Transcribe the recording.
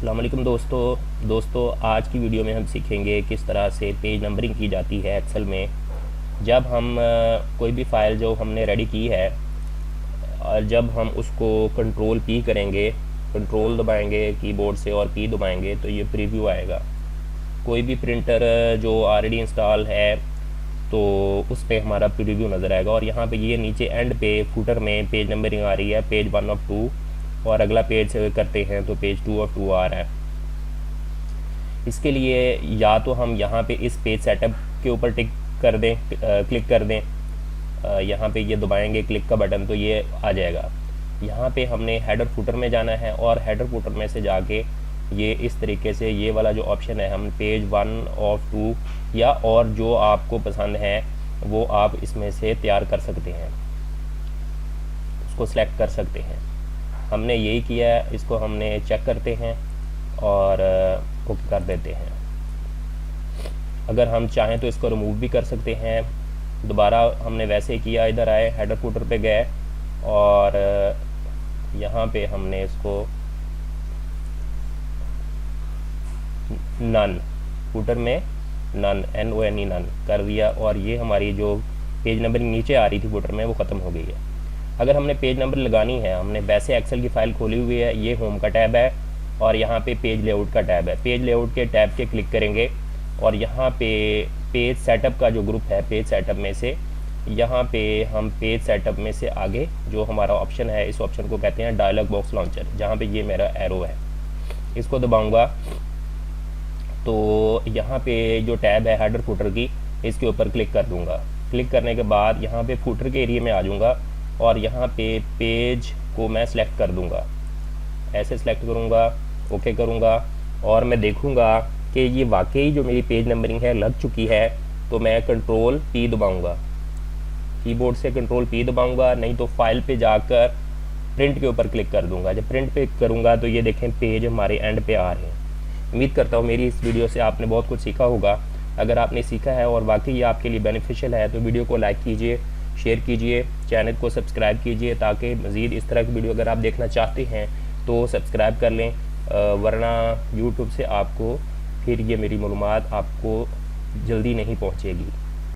अस्सलाम वालेकुम दोस्तों आज की वीडियो में हम सीखेंगे किस तरह से पेज नंबरिंग की जाती है एक्सेल में। जब हम कोई भी फ़ाइल जो हमने रेडी की है और जब हम उसको कंट्रोल पी करेंगे, कंट्रोल दबाएंगे कीबोर्ड से और पी दबाएंगे तो ये प्रीव्यू आएगा। कोई भी प्रिंटर जो ऑलरेडी इंस्टॉल है तो उस पर हमारा प्रीव्यू नज़र आएगा। और यहाँ पे ये नीचे एंड पे फूटर में पेज नंबरिंग आ रही है, पेज 1 ऑफ 2, और अगला पेज करते हैं तो पेज 2 ऑफ 2 आ रहा है। इसके लिए या तो हम यहाँ पे इस पेज सेटअप के ऊपर टिक कर दें, क्लिक कर दें, यहाँ पे ये दबाएंगे क्लिक का बटन तो ये आ जाएगा। यहाँ पे हमने हेडर फुटर में जाना है और हेडर फुटर में से जाके ये इस तरीके से ये वाला जो ऑप्शन है हम पेज 1 ऑफ 2 या और जो आपको पसंद है वो आप इसमें से तैयार कर सकते हैं, उसको सिलेक्ट कर सकते हैं। हमने यही किया है, इसको हमने चेक करते हैं और ओके कर देते हैं। अगर हम चाहें तो इसको रिमूव भी कर सकते हैं। दोबारा हमने वैसे किया, इधर आए हेडर फुटर पे गए और यहाँ पे हमने इसको नन, फुटर में नन NONE नन कर दिया और ये हमारी जो पेज नंबरिंग नीचे आ रही थी फुटर में वो ख़त्म हो गई है। अगर हमने पेज नंबर लगानी है, हमने वैसे एक्सेल की फ़ाइल खोली हुई है, ये होम का टैब है और यहाँ पे पेज लेआउट का टैब है। पेज लेआउट के टैब के क्लिक करेंगे और यहाँ पे पेज सेटअप का जो ग्रुप है, पेज सेटअप में से यहाँ पे हम पेज सेटअप में से आगे जो हमारा ऑप्शन है, इस ऑप्शन को कहते हैं डायलॉग बॉक्स लॉन्चर, जहाँ पे ये मेरा एरो है, इसको दबाऊँगा तो यहाँ पे जो टैब है हेडर फुटर की, इसके ऊपर क्लिक कर दूँगा। क्लिक करने के बाद यहाँ पे फुटर के एरिया में आ जाऊँगा और यहाँ पे पेज को मैं सिलेक्ट कर दूँगा, ऐसे सिलेक्ट करूँगा, ओके करूँगा और मैं देखूँगा कि ये वाकई जो मेरी पेज नंबरिंग है लग चुकी है। तो मैं कंट्रोल P दबाऊँगा, कीबोर्ड से कंट्रोल P दबाऊँगा, नहीं तो फाइल पे जाकर प्रिंट के ऊपर क्लिक कर दूँगा। जब प्रिंट पे करूँगा तो ये देखें पेज हमारे एंड पे आ रहे हैं। उम्मीद करता हूँ मेरी इस वीडियो से आपने बहुत कुछ सीखा होगा। अगर आपने सीखा है और वाकई ये आपके लिए बेनिफिशियल है तो वीडियो को लाइक कीजिए, शेयर कीजिए, चैनल को सब्सक्राइब कीजिए ताकि मज़ीद इस तरह की वीडियो अगर आप देखना चाहते हैं तो सब्सक्राइब कर लें, वरना यूट्यूब से आपको फिर ये मेरी मालूमात आपको जल्दी नहीं पहुँचेगी।